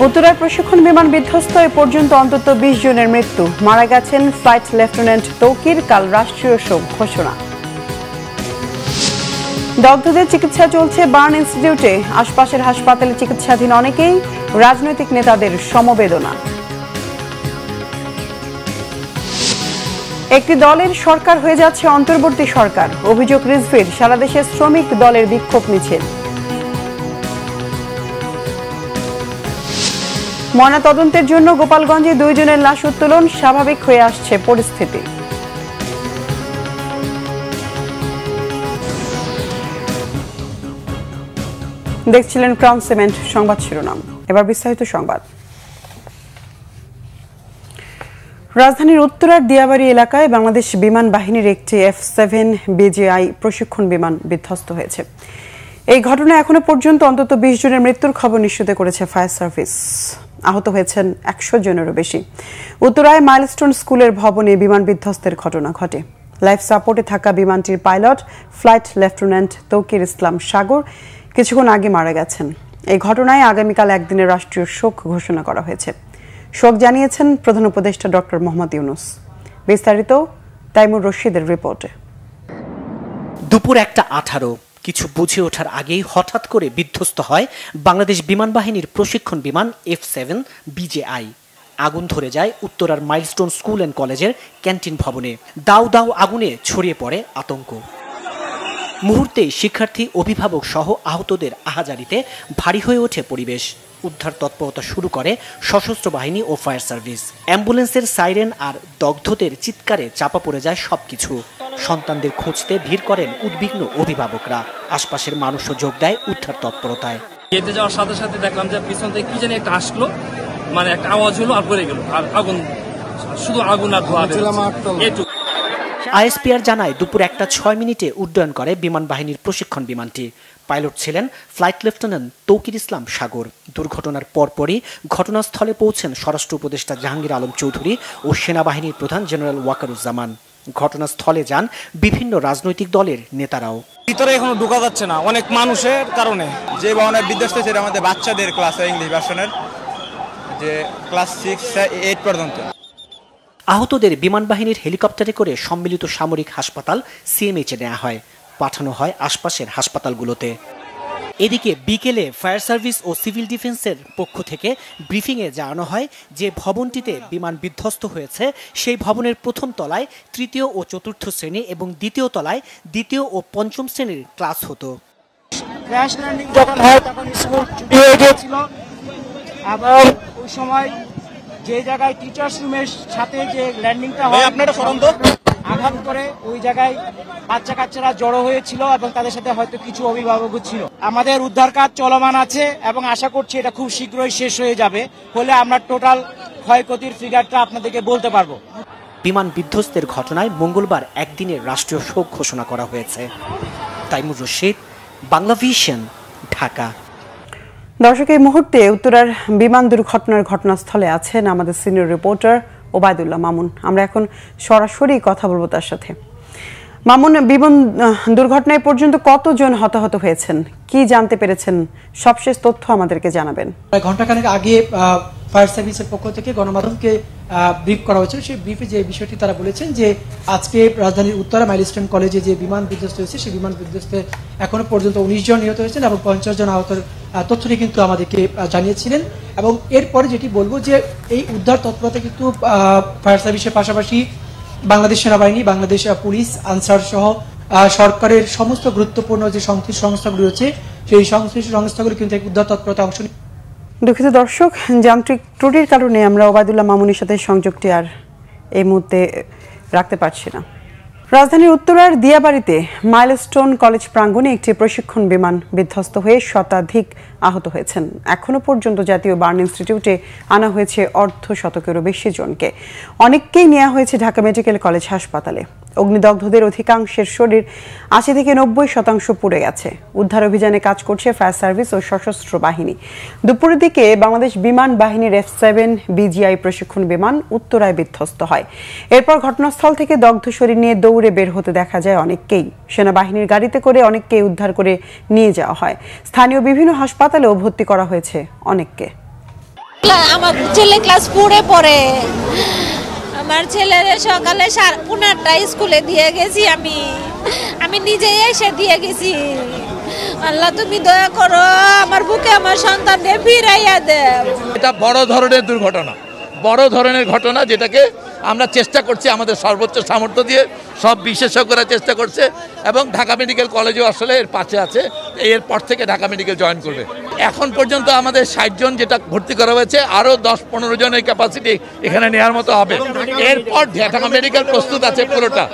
উত্তরার প্রশিক্ষণ বিমান বিধ্বস্ত এ পর্যন্ত অন্তত ২০ জনের মৃত্যু, মারা গেছেন ফ্লাইট লেফটেন্যান্ট তৌকির। কাল রাষ্ট্রীয় শোক ঘোষণা। দগ্ধদের চিকিৎসা চলছে বার্ন ইনস্টিটিউটে, আশপাশের হাসপাতালে চিকিৎসাধীন অনেকেই। রাজনৈতিক নেতাদের সমবেদনা। একটি দলের সরকার হয়ে যাচ্ছে অন্তর্বর্তী সরকার, অভিযোগ রিজভির। সারা দেশে শ্রমিক দলের বিক্ষোভ মিছিল। ময়নাতদন্তের জন্য গোপালগঞ্জে ২ জনের লাশ উত্তোলন, স্বাভাবিক হয়ে আসছে পরিস্থিতি। দেখছিলেন ক্রাউন সিমেন্ট সংবাদ শিরোনাম, এবার বিস্তারিত সংবাদ। রাজধানীর উত্তরার দিয়াবাড়ি এলাকায় বাংলাদেশ বিমান বাহিনীর একটি F-7 BGI প্রশিক্ষণ বিমান বিধ্বস্ত হয়েছে। এই ঘটনায় এখনো পর্যন্ত অন্তত ২০ জনের মৃত্যুর খবর নিশ্চিত করেছে ফায়ার সার্ভিস। আহত হয়েছেন ১০০ জনেরও বেশি। উত্তরায় মাইলস্টোন স্কুলের ভবনে বিমান বিধ্বস্তের ঘটনা ঘটে। লাইফ সাপোর্টে থাকা বিমানটির পাইলট ফ্লাইট লেফটেন্যান্ট তৌকির ইসলাম সাগর কিছুক্ষণ আগে মারা গেছেন। এই ঘটনায় আগামীকাল একদিনের রাষ্ট্রীয় শোক ঘোষণা করা হয়েছে। শোক জানিয়েছেন প্রধান উপদেষ্টা ডক্টর মোহাম্মদ ইউনূস। বিস্তারিত তাইমুর রশিদের রিপোর্টে। দুপুর ১:১৮, কিছু বুঝে ওঠার আগেই হঠাৎ করে বিধ্বস্ত হয় বাংলাদেশ বিমান বাহিনীর প্রশিক্ষণ বিমান F-7 BGI। আগুন ধরে যায় উত্তরার মাইলস্টোন স্কুল অ্যান্ড কলেজের ক্যান্টিন ভবনে। দাউ দাউ আগুনে ছড়িয়ে পড়ে আতঙ্ক। মুহূর্তেই শিক্ষার্থী, অভিভাবক সহ আহতদের আহাজারিতে ভারী হয়ে ওঠে পরিবেশ। উদ্ধার তৎপরতা শুরু করে সশস্ত্র বাহিনী ও ফায়ার সার্ভিস। অ্যাম্বুলেন্সের সাইরেন আর দগ্ধদের চিৎকারে চাপা পড়ে যায় সবকিছু। সন্তানদের খুঁজতে ভিড় করেন উদ্বিগ্ন অভিভাবকরা। আশপাশের মানুষও যোগ দেয় উদ্ধার তৎপরতায়। যেতে যাওয়ার সাথে সাথে দেখলাম যে পিছন থেকে কি জানি একটা আসলো, মানে একটা আওয়াজ হলো আর পড়ে গেল, আর আগুন, শুধু আগুন আর ধোঁয়া। আইএসপিআর জানায় দুপুর ১:০৬ উড্ডয়ন করে বিমান বাহিনীর প্রশিক্ষণ বিমানটি। পাইলট ছিলেন ফ্লাইট লেফটেন্যান্ট তৌকির ইসলাম সাগর। দুর্ঘটনার পরপরই ঘটনাস্থলে পৌঁছেন স্বরাষ্ট্র উপদেষ্টা জাহাঙ্গীর আলম চৌধুরী ও সেনাবাহিনীর প্রধান জেনারেল ওয়াকারুজ্জামান। ঘটনাস্থলে যান বিভিন্ন রাজনৈতিক দলের নেতারাও। ভিতরে এখনো ঢোকা যাচ্ছে না অনেক মানুষের কারণে। যে ভবনের বিধ্বস্ত হয়েছে আমাদের বাচ্চাদের ক্লাসে, ইংলিশ ভার্সনের, যে ক্লাস 6-8 পর্যন্ত। আহতদের বিমান বাহিনীর হেলিকপ্টারে করে সম্মিলিত সামরিক হাসপাতাল CMH-এ নেওয়া হয়, পাঠানো হয় আশপাশের হাসপাতালগুলোতে। এদিকে বিকেলে ফায়ার সার্ভিস ও সিভিল ডিফেন্সের পক্ষ থেকে ব্রিফিংয়ে জানানো হয় যে ভবনটিতে বিমান বিধ্বস্ত হয়েছে সেই ভবনের প্রথম তলায় তৃতীয় ও চতুর্থ শ্রেণী এবং দ্বিতীয় তলায় দ্বিতীয় ও পঞ্চম শ্রেণীর ক্লাস হতো। ক্র্যাশ ল্যান্ডিং যখন হয় তখন স্কুল ছুটি হয়ে গিয়েছিল এবং ওই সময় যে জায়গায় টিচার্স রুমের সাথে যে ল্যান্ডিংটা হয় আঘাত করে ওই জায়গায় বাচ্চা কাচ্চারা জড়ো হয়েছিল এবং তাদের সাথে হয়তো কিছু অভিভাবকও ছিল। আমাদের উদ্ধার কাজ চলমান আছে এবং আশা করছি এটা খুব শীঘ্রই শেষ হয়ে যাবে, ফলে আমরা টোটাল ক্ষয়ক্ষতির ফিগারটা আপনাদেরকে বলতে পারবো। বিমান বিধ্বস্তের ঘটনায় মঙ্গলবার একদিনের রাষ্ট্রীয় শোক ঘোষণা করা হয়েছে। তাইমুর রশিদ, বাংলা ভিশন, ঢাকা। দর্শক, এই মুহূর্তে উত্তরার বিমান দুর্ঘটনার ঘটনাস্থলে আছেন আমাদের সিনিয়র রিপোর্টার ওবায়দুল্লাহ মামুন। আমরা এখন সরাসরি কথা বলবো তার সাথে। মামুন, বিমান দুর্ঘটনায় পর্যন্ত কতজন হতাহত হয়েছেন, কি জানতে পেরেছেন? সবশেষ তথ্য আমাদেরকে জানাবেন। ঘণ্টাখানেক আগে ফায়ার সার্ভিসের পক্ষ থেকে গণমাধ্যমকে ব্রিফ করা হয়েছিল। সেই ব্রিফে যে বিষয়টি তারা বলেছেন যে আজকে রাজধানীর উত্তরা মাইলস্টোন কলেজে যে বিমান বিধ্বস্ত হয়েছে সেই বিমান বিধ্বস্তে এখনো পর্যন্ত ১৯ জন নিহত হয়েছেন এবং ৫০ জন আহতের তথ্যটি কিন্তু আমাদেরকে জানিয়েছিলেন। এবং এরপরে যেটি বলবো যে এই উদ্ধার তৎপরতা কিন্তু ফায়ার সার্ভিসের পাশাপাশি বাংলাদেশ সেনাবাহিনী, বাংলাদেশ পুলিশ, আনসার সহ সরকারের সমস্ত গুরুত্বপূর্ণ যে সংশ্লিষ্ট সংস্থাগুলি রয়েছে সেই সংশ্লিষ্ট সংস্থাগুলি কিন্তু এই উদ্ধার তৎপরতা অংশ নিয়ে। দুঃখিত দর্শক, যান্ত্রিক ত্রুটির কারণে আমরা ওবায়দুল্লাহ মামুনের সাথে সংযোগটি আর এই মুহূর্তে রাখতে পারছি না। রাজধানীর উত্তরার দিয়াবাড়িতে মাইলস্টোন কলেজ প্রাঙ্গণে একটি প্রশিক্ষণ বিমান বিধ্বস্ত হয়ে শতাধিক আহত হয়েছেন। এখনো পর্যন্ত জাতীয় বার্ন ইনস্টিটিউটে আনা হয়েছে অর্ধশতকেরও বেশি জনকে। অনেককেই নেওয়া হয়েছে ঢাকা মেডিকেল কলেজ হাসপাতালে। অগ্নিদগ্ধদের অধিকাংশের শরীর ৮০ থেকে ৯০% পুড়ে গেছে। উদ্ধার অভিযানে কাজ করছে ফায়ার সার্ভিস ও সশস্ত্র বাহিনী। দুপুরের দিকে বাংলাদেশ বিমান বাহিনীর F-7 BGI প্রশিক্ষণ বিমান উত্তরায় বিধ্বস্ত হয়। এরপর ঘটনাস্থল থেকে দগ্ধ শরীর নিয়ে দৌড়ে বের হতে দেখা যায় অনেককেই। সেনাবাহিনীর গাড়িতে করে অনেককেই উদ্ধার করে নিয়ে যাওয়া হয়। স্থানীয় বিভিন্ন হাসপাতালেও ভর্তি করা হয়েছে অনেককে। আমার ছেলে ক্লাস 4-এ পড়ে। আমার ছেলের সকালে 5:30টায় স্কুলে দিয়ে গেছি, আমি নিজে এসে দিয়ে গেছি। আল্লাহ তুমি দয়া করো, আমার বুকে আমার সন্তানকে ফিরাইয়া দেও। এটা বড় ধরনের দুর্ঘটনা, বড় ধরনের ঘটনা, যেটাকে আমরা চেষ্টা করছি আমাদের সর্বোচ্চ সামর্থ্য দিয়ে, সব বিশেষজ্ঞরা চেষ্টা করছে এবং ঢাকা মেডিকেল কলেজও আসলে এর পাশে আছে। এরপর থেকে ঢাকা মেডিকেল জয়েন করবে। এখন পর্যন্ত আমাদের 60 জন যেটা ভর্তি করা হয়েছে, আরও 10-15 জনের ক্যাপাসিটি এখানে নেওয়ার মতো হবে। এরপর ঢাকা মেডিকেল প্রস্তুত আছে পুরোটা।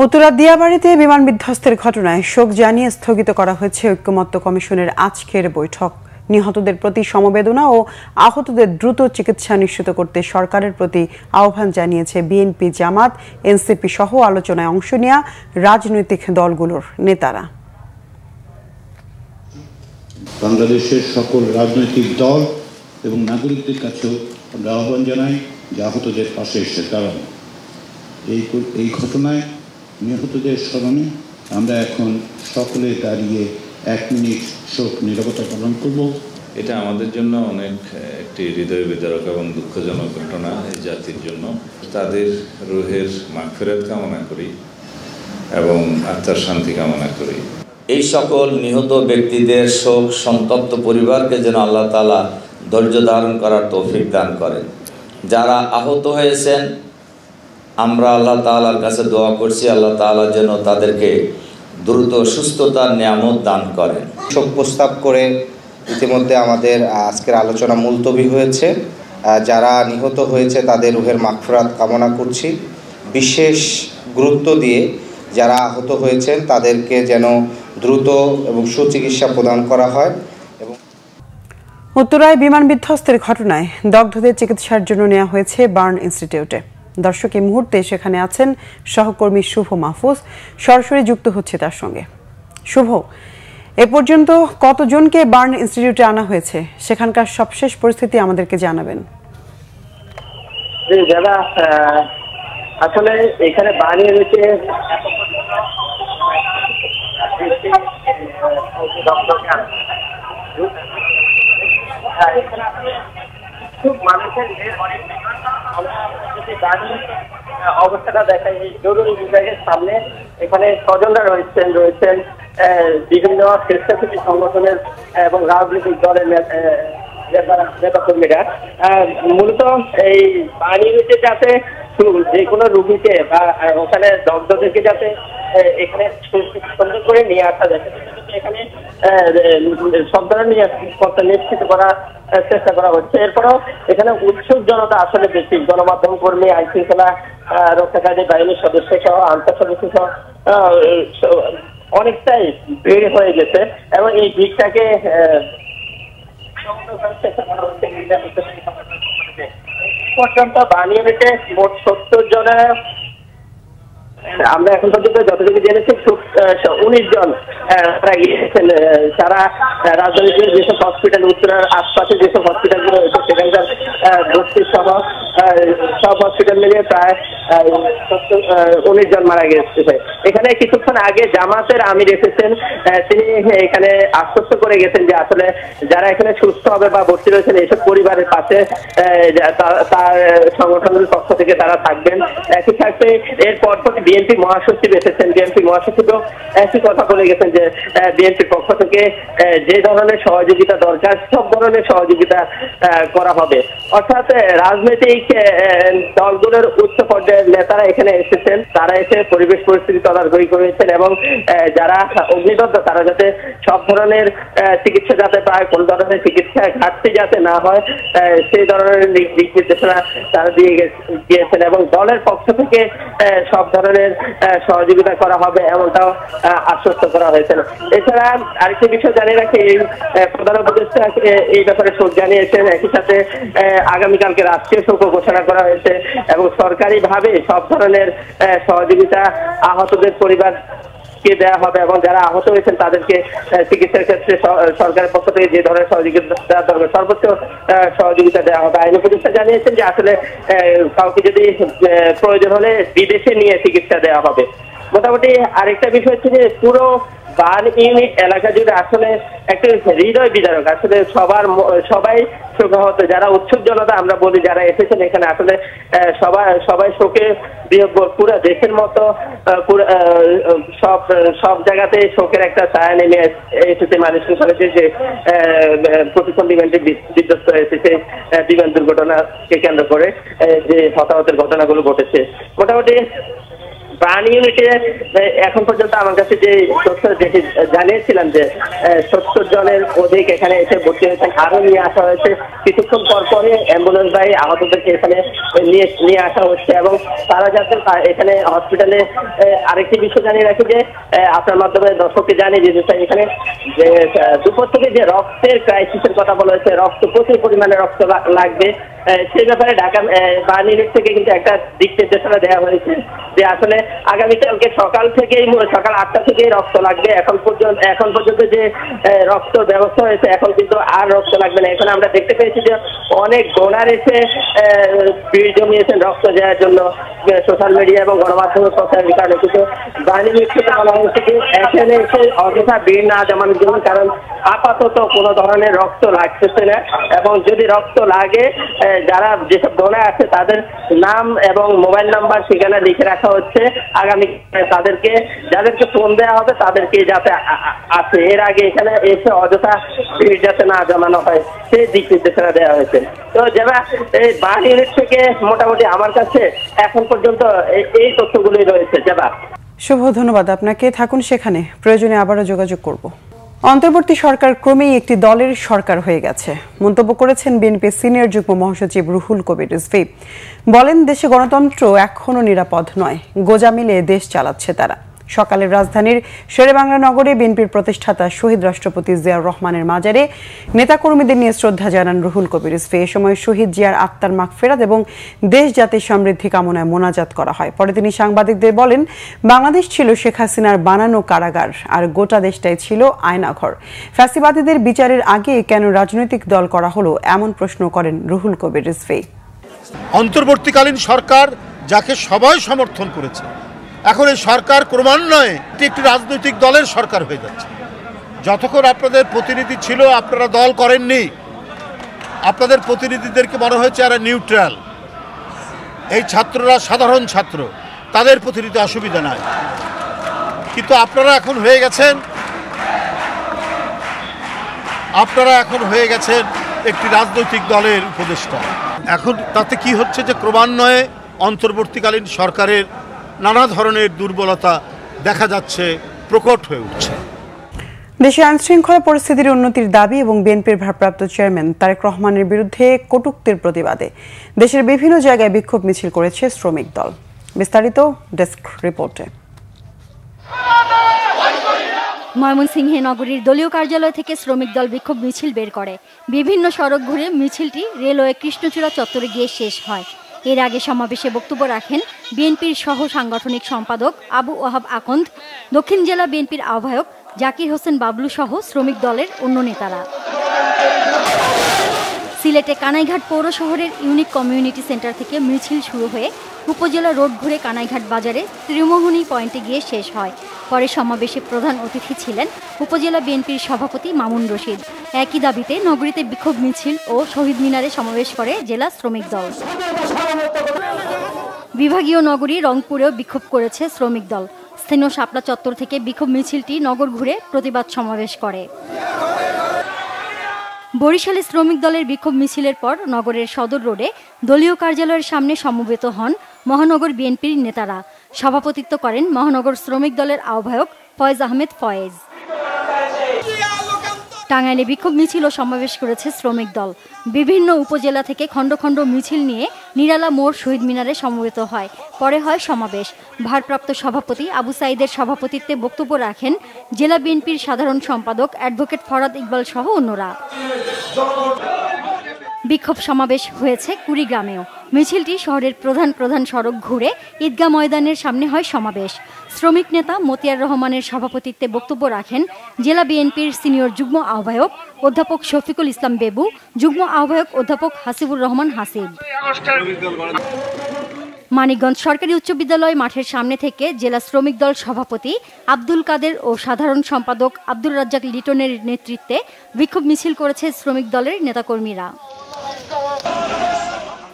উত্তরার দিয়াবাড়িতে বিমান বিধ্বস্তের ঘটনায় শোক জানিয়ে স্থগিত করা হয়েছে ঐক্যমত্য কমিশনের আজকের বৈঠক। নিহতদের প্রতি সমবেদনা ও আহতদের দ্রুত চিকিৎসা নিশ্চিত করতে সরকারের প্রতি আহ্বান জানিয়েছে বিএনপি, জামাত, এনসিপি সহ আলোচনায় অংশ নেওয়া রাজনৈতিক দলগুলোর নেতারা। বাংলাদেশের সকল রাজনৈতিক দল এবং নাগরিকদের কাছেও আমরা আহ্বান জানাই যে আহতদের পাশে এসে দাঁড়ান। এই ঘটনায় নিহতদের স্মরণে আমরা এখন সকলে দাঁড়িয়ে 1 মিনিট শোক নীরবতা পালন করব। এটা আমাদের জন্য অনেক একটি হৃদয় বিদারক এবং দুঃখজনক ঘটনা এই জাতির জন্য। তাদের রুহের মাগফিরাত কামনা করি এবং আত্মার শান্তি কামনা করি। এই সকল নিহত ব্যক্তিদের শোক সন্তপ্ত পরিবারকে যেন আল্লাহ তাআলা ধৈর্য ধারণ করার তৌফিক দান করেন। যারা আহত হয়েছেন, আমরা আল্লাহ তাআলার কাছে দোয়া করছি, আল্লাহ তাআলা যেন তাদেরকে দ্রুত সুস্থতার নিয়ামত দান করেন। শোক প্রস্তাব করে ইতিমধ্যে আমাদের আজকের আলোচনা মুলতবি হয়েছে। যারা নিহত হয়েছে তাদের রুহের মাগফিরাত কামনা করছি। বিশেষ গুরুত্ব দিয়ে যারা আহত হয়েছেন তাদেরকে যেন দ্রুত এবং সুচিকিৎসা প্রদান করা হয়। এবং উত্তরায় বিমান বিধ্বস্তের ঘটনায় দগ্ধদের চিকিৎসার জন্য নেওয়া হয়েছে বার্ন ইনস্টিটিউটে। দর্শক এই মুহূর্তে সেখানে আছেন সহকর্মী শুভ মাহফুজ, সরাসরি যুক্ত হচ্ছে তার সঙ্গে। শুভ, এ পর্যন্ত কতজনকে বার্ন ইনস্টিটিউটে আনা হয়েছে, সেখানকার সবশেষ পরিস্থিতি আমাদেরকে জানাবেন। যারা আসলে এখানে বানিয়ে রয়েছে অবস্থাটা দেখায় এই জরুরি বিভাগের সামনে। এখানে স্বজনরা রয়েছেন বিভিন্ন স্বেচ্ছাসেবী সংগঠনের এবং রাজনৈতিক দলের নেতা কর্মীরা। মূলত এই বাণীতে যাতে যে কোনো রুগীকে বা ওখানে দগ্ধদেরকে যাতে এখানে সুন্দর করে নিয়ে আসা যায়, এখানে সব ধরনের নিরাপত্তা নিশ্চিত করার চেষ্টা করা হচ্ছে। এরপরও এখানে উৎসুক জনতা আসলে বেশি, গণমাধ্যম কর্মী, আইন শৃঙ্খলা রক্ষাকারী বাহিনীর সদস্য সহ আনসার সদস্য সহ অনেকটাই ভিড় হয়ে গেছে এবং এই ভিড়টাকে পর্যন্ত বানিয়ে নিতে মোট 70 জনের, আমরা এখন পর্যন্ত যতটুকু জেনেছি 19 জন গিয়েছেন। সারা রাজধানীর যেসব হসপিটাল, উত্তরার আশপাশে যেসব হসপিটালগুলো রয়েছে সেখানকার ভর্তি সহ সব হসপিটাল মিলিয়ে প্রায় 19 জন মারা গেছে। এখানে কিছুক্ষণ আগে জামাতের আমির এসেছেন, তিনি এখানে আশ্বস্ত করে গেছেন যে আসলে যারা এখানে সুস্থ হবে বা ভর্তি রয়েছেন এইসব পরিবারের পাশে তার সংগঠনের পক্ষ থেকে তারা থাকবেন। একই সাথে এরপর থেকে বিএনপি মহাসচিব এসেছেন, বিএনপি মহাসচিবও একই কথা বলে গেছেন যে বিএনপির পক্ষ থেকে যে ধরনের সহযোগিতা দরকার সব ধরনের সহযোগিতা করা হবে। অর্থাৎ রাজনৈতিক দলগুলোর উচ্চ পর্যায়ের নেতারা এখানে এসেছেন, তারা এসে পরিবেশ পরিস্থিতি তদারকি করেছেন এবং যারা অগ্নিদগ্ধ তারা যাতে সব ধরনের চিকিৎসা যাতে পায়, কোন ধরনের চিকিৎসা ঘাটতি যাতে না হয় সেই ধরনের দিক নির্দেশনা তারা দিয়ে গিয়েছেন এবং দলের পক্ষ থেকে সব ধরনের সহযোগিতা করা হবে এমনটাও আশ্বস্ত করা হয়েছে। এছাড়া আরেকটি বিষয় জানিয়ে রাখি, এই প্রধান উপদেষ্টা এই ব্যাপারে শোক জানিয়েছেন। একই সাথে আগামীকালকে রাষ্ট্রীয় শোক ঘোষণা করা হয়েছে এবং সরকারিভাবে সব ধরনের সহযোগিতা আহতদের পরিবারকে দেওয়া হবে এবং যারা আহত হয়েছেন তাদেরকে চিকিৎসার ক্ষেত্রে সরকারের পক্ষ থেকে যে ধরনের সহযোগিতা দেওয়া দরকার সর্বোচ্চ সহযোগিতা দেওয়া হবে। আইন উপদেষ্টা জানিয়েছেন যে আসলে কাউকে যদি প্রয়োজন হলে বিদেশে নিয়ে চিকিৎসা দেওয়া হবে। মোটামুটি আরেকটা বিষয় হচ্ছে যে পুরো বান ইউনিট এলাকা জুড়ে আসলে একটা হৃদয় বিদারক, আসলে সবাই শোকাহত, যারা উৎসুক জনতা আমরা বলি যারা এসেছেন এখানে, আসলে সবাই শোকে বিহ্বল। পুরো দেশের মতো সব জায়গাতে শোকের একটা ছায়া নেমে এসেছে মাইলস্টোন কলেজে, যে প্রশিক্ষণ বিমানটি বিধ্বস্ত হয়েছে সেই বিমান দুর্ঘটনাকে কেন্দ্র করে যে হতাহতের ঘটনাগুলো ঘটেছে। মোটামুটি প্রাণ ইউনিটে এখন পর্যন্ত আমার কাছে যে তথ্য জানিয়েছিলাম যে 70 জনের অধিক এখানে এসে ভর্তি হয়েছেন, আরো নিয়ে আসা হয়েছে। কিছুক্ষণ পর পরে অ্যাম্বুলেন্স বাহী আহতদেরকে এখানে নিয়ে আসা হচ্ছে এবং তারা যাতে এখানে হসপিটালে। আরেকটি বিষয় জানিয়ে রাখি যে আপনার মাধ্যমে দর্শককে জানিয়ে দিতে চাই, এখানে যে দুপুর থেকে যে রক্তের ক্রাইসিসের কথা বলা হয়েছে, প্রচুর পরিমাণে রক্ত লাগবে, সেই ব্যাপারে ঢাকা বার্ন ইউনিট থেকে কিন্তু একটা দিক নির্দেশনা দেওয়া হয়েছে যে আসলে আগামীকালকে সকাল 8টা থেকেই রক্ত লাগবে। এখন পর্যন্ত যে রক্ত ব্যবস্থা হয়েছে এখন কিন্তু আর রক্ত লাগবে না। এখন আমরা দেখতে পেয়েছি যে অনেক ডোনার এসে ভিড় জমিয়েছেন রক্ত দেওয়ার জন্য সোশ্যাল মিডিয়া এবং গণমাধ্যমের প্রচারের কারণে, কিন্তু বার্ন ইউনিট থেকে বলা হয়েছে যে এখানে এসে অযথা ভিড় না জমানোর জন্য, কারণ আপাতত কোনো ধরনের রক্ত লাগতেছে না এবং যদি রক্ত লাগে যারা যেসব ডোনার আছে তাদের নাম এবং মোবাইল নাম্বার ঠিকানা লিখে রাখা হচ্ছে। আগামী যাদেরকে ফোন দেওয়া হবে তাদেরকে যাতে আছে, এর আগে এখানে এসে অযথা ভিড় যাতে না জমানো হয় সেই দিক নির্দেশনা দেওয়া হয়েছে। তো যারা এই বার্ন ইউনিট থেকে মোটামুটি আমার কাছে এখন পর্যন্ত এই তথ্যগুলোই রয়েছে। যারা শুভ, ধন্যবাদ আপনাকে, থাকুন সেখানে, প্রয়োজনে আবারও যোগাযোগ করব। অন্তর্বর্তী সরকার ক্রমেই একটি দলের সরকার হয়ে গেছে মন্তব্য করেছেন বিএনপির সিনিয়র যুগ্ম মহাসচিব রুহুল কবির রিজভী। বলেন, দেশে গণতন্ত্র এখনো নিরাপদ নয়, গোজা মিলে দেশ চালাচ্ছে তারা। সকালে রাজধানীর শেরেবাংলা নগরে বিএনপির প্রতিষ্ঠাতা শহীদ রাষ্ট্রপতি জিয়াউর রহমানের মাজারে নেতাকর্মীদের নিয়ে শ্রদ্ধা জানান রুহুল কবির রিজভী। এ সময় শহীদ জিয়ার আত্মার মাগফিরাত এবং দেশ জাতির সমৃদ্ধি কামনায় মোনাজাত করা হয়। পরে তিনি সাংবাদিকদের বলেন, বাংলাদেশ ছিল শেখ হাসিনার বানানো কারাগার, আর গোটা দেশটাই ছিল আয়নাঘর। ফ্যাসিবাদীদের বিচারের আগে কেন রাজনৈতিক দল করা হলো, এমন প্রশ্ন করেন রুহুল কবির রিজভী। অন্তর্বর্তীকালীন সরকার যাকে সবাই সমর্থন করেছে, এখন এই সরকার ক্রমান্বয়ে একটি রাজনৈতিক দলের সরকার হয়ে যাচ্ছে। যতক্ষণ আপনাদের প্রতিনিধি ছিল আপনারা দল করেননি, আপনাদের প্রতিনিধিদেরকে মনে হয়েছে এরা নিউট্রাল, এই ছাত্ররা সাধারণ ছাত্র, তাদের প্রতিনিধি অসুবিধা নাই। কিন্তু আপনারা এখন হয়ে গেছেন একটি রাজনৈতিক দলের উপদেষ্টা। এখন তাতে কি হচ্ছে যে ক্রমান্বয়ে অন্তর্বর্তীকালীন সরকারের নানা ধরনের দুর্বলতা দেখা যাচ্ছে, প্রকট হয়ে উঠছে। দেশে আইনশৃঙ্খলা পরিস্থিতির উন্নতির দাবি এবং বিএনপির ভারপ্রাপ্ত চেয়ারম্যান তারেক রহমানের বিরুদ্ধে কটূক্তির প্রতিবাদে দেশের বিভিন্ন জায়গায় বিক্ষোভ মিছিল করেছে শ্রমিক দল। বিস্তারিত ডেস্ক রিপোর্টে। ময়মনসিংহে নগরীর দলীয় কার্যালয় থেকে শ্রমিক দল বিক্ষোভ মিছিল বের করে। বিভিন্ন সড়ক ঘুরে মিছিলটি রেলওয়ে কৃষ্ণচূড়া চত্বরে গিয়ে শেষ হয়। এর আগে সমাবেশে বক্তব্য রাখেন বিএনপির সহ সাংগঠনিক সম্পাদক আবু ওয়াহাব আকন্দ, দক্ষিণ জেলা বিএনপির আহ্বায়ক জাকির হোসেন বাবলু সহ শ্রমিক দলের অন্য নেতারা। সিলেটে কানাইঘাট পৌর শহরের ইউনিক কমিউনিটি সেন্টার থেকে মিছিল শুরু হয়ে উপজেলা রোড ঘুরে কানাইঘাট বাজারে ত্রিমোহনী পয়েন্টে গিয়ে শেষ হয়। পরে সমাবেশে প্রধান অতিথি ছিলেন উপজেলা বিএনপির সভাপতি মামুন রশিদ। একই দাবিতে নগরীতে বিক্ষোভ মিছিল ও শহীদ মিনারে সমাবেশ করে জেলা শ্রমিক দল। বিভাগীয় নগরী রংপুরেও বিক্ষোভ করেছে শ্রমিক দল। স্থানীয় শাপলা চত্বর থেকে বিক্ষোভ মিছিলটি নগর ঘুরে প্রতিবাদ সমাবেশ করে। বরিশালে শ্রমিক দলের বিক্ষোভ মিছিলের পর নগরের সদর রোডে দলীয় কার্যালয়ের সামনে সমবেত হন মহানগর বিএনপির নেতারা। সভাপতিত্ব করেন মহানগর শ্রমিক দলের আহ্বায়ক ফয়েজ আহমেদ ফয়েজ। টাঙ্গাইলে বিক্ষোভ মিছিল ও সমাবেশ করেছে শ্রমিক দল। বিভিন্ন উপজেলা থেকে খণ্ড খণ্ড মিছিল নিয়ে নিরালা মোড় শহীদ মিনারে সমবেত হয়। পরে হয় সমাবেশ। ভারপ্রাপ্ত সভাপতি আবু সাইদের সভাপতিত্বে বক্তব্য রাখেন জেলা বিএনপির সাধারণ সম্পাদক অ্যাডভোকেট ফরাদ ইকবাল সহ অন্যরা। বিক্ষোভ সমাবেশ হয়েছে কুড়িগ্রামেও। মিছিলটি শহরের প্রধান সড়ক ঘুরে ঈদগাহ ময়দানের সামনে হয় সমাবেশ। শ্রমিক নেতা মতিয়ার রহমানের সভাপতিত্বে বক্তব্য রাখেন জেলা বিএনপির সিনিয়র যুগ্ম আহ্বায়ক অধ্যাপক শফিকুল ইসলাম বেবু, যুগ্ম আহ্বায়ক অধ্যাপক হাসিবুর রহমান হাসিব। মানিকগঞ্জ সরকারি উচ্চ বিদ্যালয় মাঠের সামনে থেকে জেলা শ্রমিক দল সভাপতি আব্দুল কাদের ও সাধারণ সম্পাদক আব্দুর রাজ্জাক লিটনের নেতৃত্বে বিক্ষোভ মিছিল করেছে শ্রমিক দলের নেতাকর্মীরা।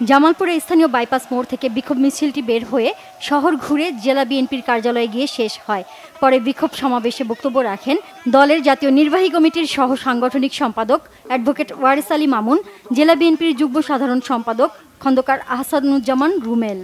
জামালপুরে স্থানীয় বাইপাস মোড় থেকে বিক্ষোভ মিছিলটি বের হয়ে শহর ঘুরে জেলা বিএনপির কার্যালয়ে গিয়ে শেষ হয়। পরে বিক্ষোভ সমাবেশে বক্তব্য রাখেন দলের জাতীয় নির্বাহী কমিটির সহ সাংগঠনিক সম্পাদক অ্যাডভোকেট ওয়ারিস আলী মামুন, জেলা বিএনপির যুগ্ম সাধারণ সম্পাদক খন্দকার আহসানুজ্জামান রুমেল।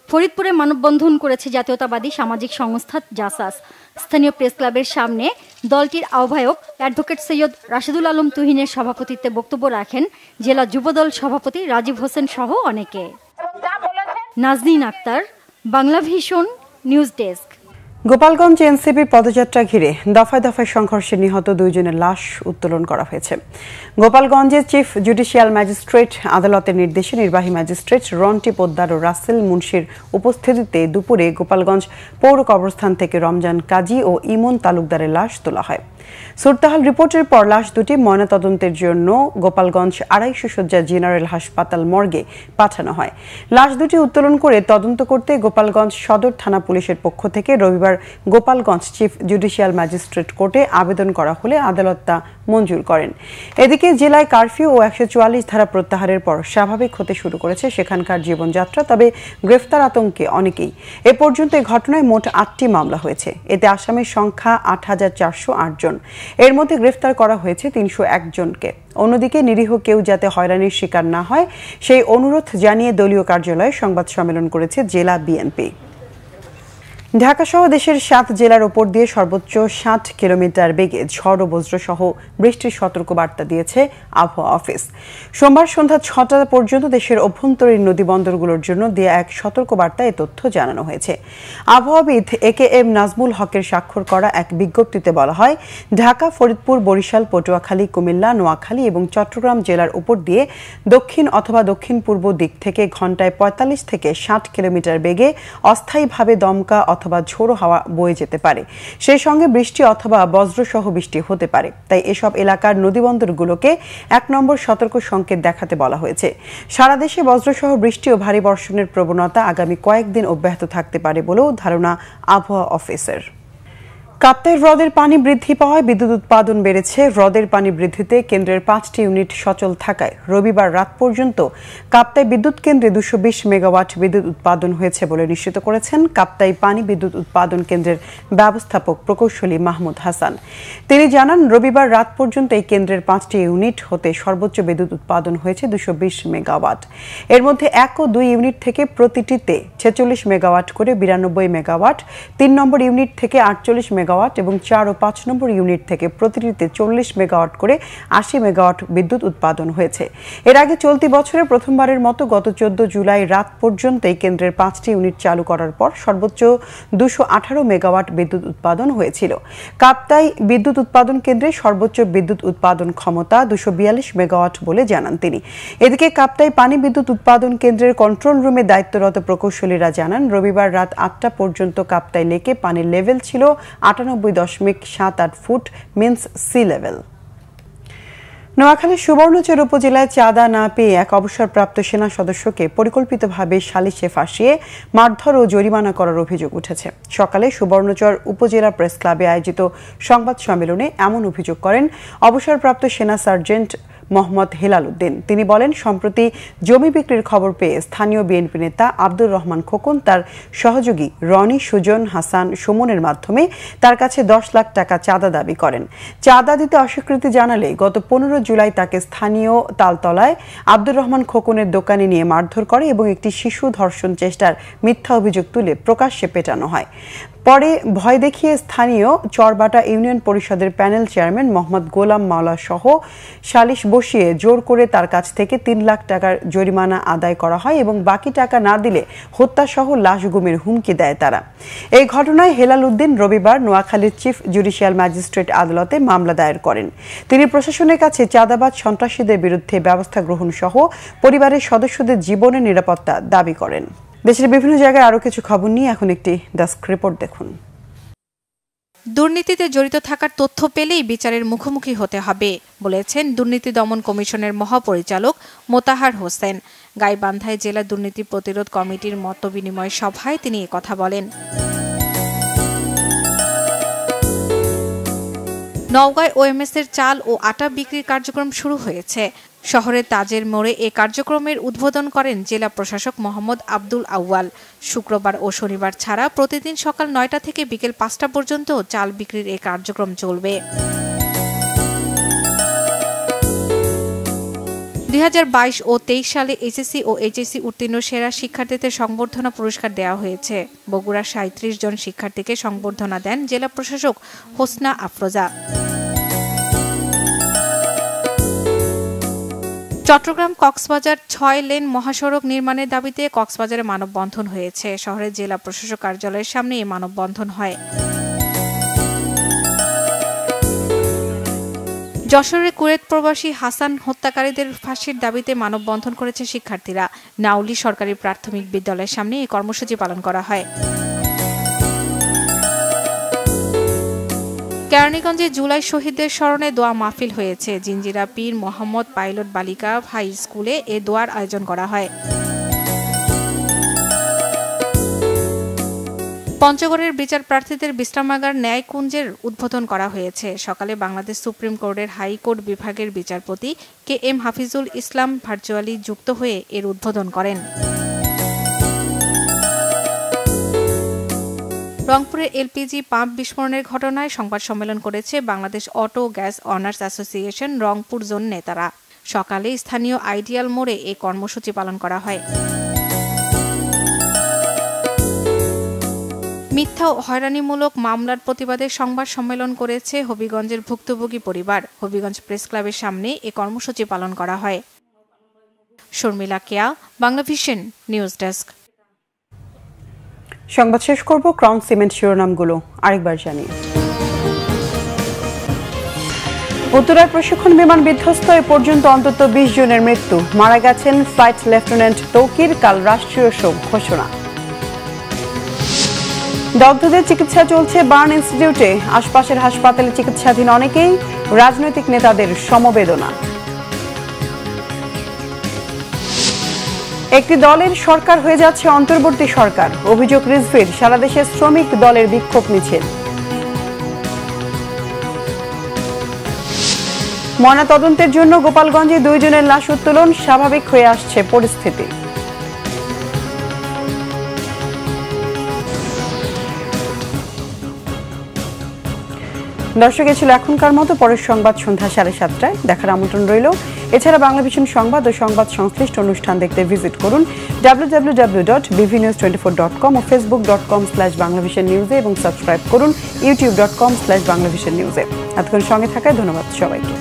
ফরিদপুরে মানববন্ধন করেছে জাতীয়তাবাদী সামাজিক সংস্থা জাসাস। স্থানীয় প্রেস ক্লাবের সামনে দলটির আহ্বায়ক অ্যাডভোকেট সৈয়দ রাশেদুল আলম তুহিনের সভাপতিত্বে বক্তব্য রাখেন জেলা যুবদল সভাপতি রাজীব হোসেন সহ অনেকে। Naznin Akter, Bangla vision, news desk. Gopalganj NCP পদযাত্রা ঘিরে দফায় দফায় সংঘর্ষে নিহত 2 জনের লাশ উত্তোলন করা হয়েছে। গোপালগঞ্জের চিফ জুডিশিয়াল ম্যাজিস্ট্রেট আদালতের নির্দেশে নির্বাহী ম্যাজিস্ট্রেট রন্টি পোদ্দার ও রাসেল মুন্সির উপস্থিতিতে দুপুরে গোপালগঞ্জ পৌর কবরস্থান থেকে রমজান কাজী ও ইমন তালুকদারের লাশ তোলা হয়। সুরতাহাল রিপোর্টের পর লাশ দুটি ময়নাতদন্তের জন্য গোপালগঞ্জ 250 শয্যা জেনারেল হাসপাতাল মর্গে পাঠানো হয়। লাশ দুটি উত্তোলন করে তদন্ত করতে গোপালগঞ্জ সদর থানা পুলিশের পক্ষ থেকে রবিবার গোপালগঞ্জ চিফ জুডিশিয়াল ম্যাজিস্ট্রেট কোর্টে আবেদন করা হলে আদালত তা মঞ্জুর করেন। এদিকে জেলায় কারফিউ ও 144 ধারা প্রত্যাহারের পর স্বাভাবিক হতে শুরু করেছে সেখানকার জীবনযাত্রা, তবে গ্রেফতার আতঙ্কে অনেকেই। এ পর্যন্ত এই ঘটনায় মোট 8টি মামলা হয়েছে। এতে আসামির সংখ্যা 8408 জন। এর মধ্যে গ্রেফতার করা হয়েছে 301 জনকে। অন্যদিকে নিরীহ কেউ যাতে হয়রানির শিকার না হয় সেই অনুরোধ জানিয়ে দলীয় কার্যালয়ে সংবাদ সম্মেলন করেছে জেলা বিএনপি। ঢাকা সহ দেশের 7 জেলার উপর দিয়ে সর্বোচ্চ 60 কিলোমিটার বেগে ঝড় ও বজ্রসহ বৃষ্টির সতর্কবার্তা দিয়েছে আবহাওয়া অফিস। সোমবার সন্ধ্যা 6টা পর্যন্ত দেশের অভ্যন্তরীণ নদীবন্দরগুলোর জন্য দেয়া এক সতর্কবার্তায় এ তথ্য জানানো হয়েছে। আবহাওয়াবিদ AKM নাজমুল হকের স্বাক্ষর করা এক বিজ্ঞপ্তিতে বলা হয়, ঢাকা, ফরিদপুর, বরিশাল, পটুয়াখালী, কুমিল্লা, নোয়াখালী এবং চট্টগ্রাম জেলার উপর দিয়ে দক্ষিণ অথবা দক্ষিণ পূর্ব দিক থেকে ঘন্টায় 45 থেকে 60 কিলোমিটার বেগে অস্থায়ীভাবে দমকা অথবা ঝোড়ো হাওয়া বয়ে যেতে পারে। সেই সঙ্গে বৃষ্টি অথবা বজ্রসহ বৃষ্টি হতে পারে। তাই এসব এলাকার নদীবন্দরগুলোকে 1 নম্বর সতর্ক সংকেত দেখাতে বলা হয়েছে। সারা দেশে বজ্রসহ বৃষ্টি ও ভারী বর্ষণের প্রবণতা আগামী কয়েকদিন অব্যাহত থাকতে পারে বলেও ধারণা আবহাওয়া অফিসের। কাপ্তাই হ্রদের পানি বৃদ্ধি পাওয়ায় বিদ্যুৎ উৎপাদন বেড়েছে। হ্রদের পানি বৃদ্ধিতে কেন্দ্রের 5টি ইউনিট সচল থাকায় রবিবার রাত পর্যন্ত কাপ্তাই বিদ্যুৎ কেন্দ্রে 220 মেগাওয়াট বিদ্যুৎ উৎপাদন হয়েছে বলে নিশ্চিত করেছেন কাপ্তাই পানি বিদ্যুৎ উৎপাদন কেন্দ্রের ব্যবস্থাপক প্রকৌশলী মাহমুদ হাসান। তিনি জানান, রবিবার রাত পর্যন্ত এই কেন্দ্রের 5টি ইউনিট হতে সর্বোচ্চ বিদ্যুৎ উৎপাদন হয়েছে 220 মেগাওয়াট। এর মধ্যে 1 ও 2 ইউনিট থেকে প্রতিটিতে 46 মেগাওয়াট করে 92 মেগাওয়াট, 3 নম্বর ইউনিট থেকে 48 মেগাওয়াট এবং 4 ও 5 নম্বর ইউনিট থেকে প্রতিটিতে 40 মেগাওয়াট করে 80 মেগাওয়াট বিদ্যুৎ উৎপাদন হয়েছে। এর আগে চলতি বছরে প্রথমবারের মতো গত 14 জুলাই রাত পর্যন্ত এই কেন্দ্রের 5টি ইউনিট চালু করার পর সর্বোচ্চ 218 মেগাওয়াট বিদ্যুৎ উৎপাদন হয়েছিল। কাপ্তাই বিদ্যুৎ উৎপাদন কেন্দ্রে সর্বোচ্চ বিদ্যুৎ উৎপাদন ক্ষমতা 242 মেগাওয়াট বলে জানান তিনি। এদিকে কাপ্তাই পানি বিদ্যুৎ উৎপাদন কেন্দ্রের কন্ট্রোল রুমে দায়িত্বরত প্রকৌশলীরা জানান, রবিবার রাত 8টা পর্যন্ত কাপ্তাই লেকে পানির লেভেল ছিল 98.78 ফুট মিন্স সি লেভেল। নোয়াখালীর সুবর্ণচর উপজেলায় চাঁদা না পেয়ে এক অবসরপ্রাপ্ত সেনা সদস্যকে পরিকল্পিতভাবে সালিশে ফাঁসিয়ে মারধর ও জরিমানা করার অভিযোগ উঠেছে। সকালে সুবর্ণচর উপজেলা প্রেস ক্লাবে আয়োজিত সংবাদ সম্মেলনে এমন অভিযোগ করেন অবসরপ্রাপ্ত সেনা সার্জেন্ট মোহাম্মদ হেলাল উদ্দিন। তিনি বলেন, সম্প্রতি জমি বিক্রির খবর পেয়ে স্থানীয় বিএনপি নেতা আব্দুর রহমান খোকন তার সহযোগী রনি, সুজন, হাসান, সুমনের মাধ্যমে তার কাছে 10 লাখ টাকা চাঁদা দাবি করেন। চাঁদা দিতে অস্বীকৃতি জানালে গত 15 জুলাই তাকে স্থানীয় তালতলায় আব্দুর রহমান খোকনের দোকানে নিয়ে মারধর করে এবং একটি শিশু ধর্ষণ চেষ্টার মিথ্যা অভিযোগ তুলে প্রকাশ্যে পেটানো হয়। পরে ভয় দেখিয়ে স্থানীয় চরবাটা ইউনিয়ন পরিষদের প্যানেল চেয়ারম্যান মোহাম্মদ গোলাম মাওলা সহ সালিশ বসিয়ে জোর করে তার কাছ থেকে 3 লাখ টাকার জরিমানা আদায় করা হয় এবং বাকি টাকা না দিলে হত্যাসহ লাশ গুমের হুমকি দেয় তারা। এই ঘটনায় হেলাল উদ্দিন রবিবার নোয়াখালীর চিফ জুডিশিয়াল ম্যাজিস্ট্রেট আদালতে মামলা দায়ের করেন। তিনি প্রশাসনের কাছে চাঁদাবাজ সন্ত্রাসীদের বিরুদ্ধে ব্যবস্থা গ্রহণ সহ পরিবারের সদস্যদের জীবনের নিরাপত্তা দাবি করেন। দেশের বিভিন্ন জায়গায় আরো কিছু খবর নিয়ে এখন একটি ডেস্ক রিপোর্ট দেখুন। দুর্নীতিতে জড়িত থাকার তথ্য পেলেই বিচারের মুখোমুখি হতে হবে বলেছেন দুর্নীতি দমন কমিশনের মহাপরিচালক মোতাহার হোসেন। গাইবান্ধায় জেলা দুর্নীতি প্রতিরোধ কমিটির মতবিনিময় সভায় তিনি একথা বলেন। নওগাঁয় ওএমএস এর চাল ও আটা বিক্রির কার্যক্রম শুরু হয়েছে। শহরের তাজের মোড়ে এই কার্যক্রমের উদ্বোধন করেন জেলা প্রশাসক মোহাম্মদ আব্দুল আউয়াল। শুক্রবার ও শনিবার ছাড়া প্রতিদিন সকাল ৯টা থেকে বিকেল ৫টা পর্যন্ত চাল বিক্রির এই কার্যক্রম চলবে। ২০২২ ও ২৩ সালে এইচএসসি ও এইচএসসি উত্তীর্ণ সেরা শিক্ষার্থীদের সংবর্ধনা পুরস্কার দেওয়া হয়েছে। বগুড়ার ৩৭ জন শিক্ষার্থীকে সংবর্ধনা দেন জেলা প্রশাসক হোসনা আফরোজা। চট্টগ্রাম কক্সবাজার ৬ লেন মহাসড়ক নির্মাণের দাবিতে কক্সবাজারে মানববন্ধন হয়েছে। শহরের জেলা প্রশাসক কার্যালয়ের সামনে এই মানববন্ধন হয়। যশোরে কুয়েত প্রবাসী হাসান হত্যাকারীদের ফাঁসির দাবিতে মানববন্ধন করেছে শিক্ষার্থীরা। নাউলি সরকারি প্রাথমিক বিদ্যালয়ের সামনে এই কর্মসূচি পালন করা হয়। কেরানীগঞ্জে জুলাই শহীদদের স্মরণে দোয়া মাহফিল হয়েছে। জিঞ্জিরা পীর মোহাম্মদ পাইলট বালিকা হাই স্কুলে এ দোয়ার আয়োজন করা হয়। পঞ্চগড়ের বিচার প্রার্থীদের বিশ্রামাগার ন্যায়কুঞ্জের উদ্বোধন করা হয়েছে। সকালে বাংলাদেশ সুপ্রিম কোর্টের হাইকোর্ট বিভাগের বিচারপতি KM হাফিজুল ইসলাম ভার্চুয়ালি যুক্ত হয়ে এর উদ্বোধন করেন। রংপুরে এলপিজি পাম্প বিস্ফোরণের ঘটনায় সংবাদ সম্মেলন করেছে Bangladesh auto gas honours association Rangpur zone নেতারা। সকালে স্থানীয় আইডিয়াল মোড়ে এই কর্মসূচি পালন করা হয়। মিথ্যা ও হয়রানিমূলক মামলার প্রতিবাদে সংবাদ সম্মেলন করেছে হবিগঞ্জের ভুক্তভোগী পরিবার। হবিগঞ্জ প্রেস ক্লাবের সামনে এই কর্মসূচি পালন করা হয়। শর্মিলা কেয়া, বাংলাভিশন নিউজ ডেস্ক। সংবাদ শেষ করব ক্রাউন সিমেন্ট শিরোনামগুলো আরেকবার জানিয়ে। উত্তরার প্রশিক্ষণ বিমান বিধ্বস্ত এ পর্যন্ত অন্তত ২০ জনের মৃত্যু। মারা গেছেন ফ্লাইট লেফটেন্যান্ট তৌকির। কাল রাষ্ট্রীয় শোক ঘোষণা। দগ্ধদের চিকিৎসা চলছে বার্ন ইনস্টিটিউটে। আশপাশের হাসপাতালে চিকিৎসাধীন অনেকেই। রাজনৈতিক নেতাদের সমবেদনা। একটি দলের সরকার হয়ে যাচ্ছে অন্তর্বর্তী সরকার। অভিযোগ রিজভির। সারা দেশে শ্রমিক দলের বিক্ষোভ মিছিল। ময়নাতদন্তের জন্য গোপালগঞ্জে ২ জনের লাশ উত্তোলন। স্বাভাবিক হয়ে আসছে পরিস্থিতি। দর্শক, এ ছিল এখনকার মতো। পরের সংবাদ সন্ধ্যা 7:30টায় দেখার আমন্ত্রণ রইল। এছাড়া বাংলাভিশন সংবাদ ও সংবাদ সংশ্লিষ্ট অনুষ্ঠান দেখতে ভিজিট করুন www.bvnews24.com ও facebook.com/banglavisionnews এবং সাবস্ক্রাইব করুন youtube.com/banglavisionnews। এতক্ষণ সঙ্গে থাকায় ধন্যবাদ সবাইকে।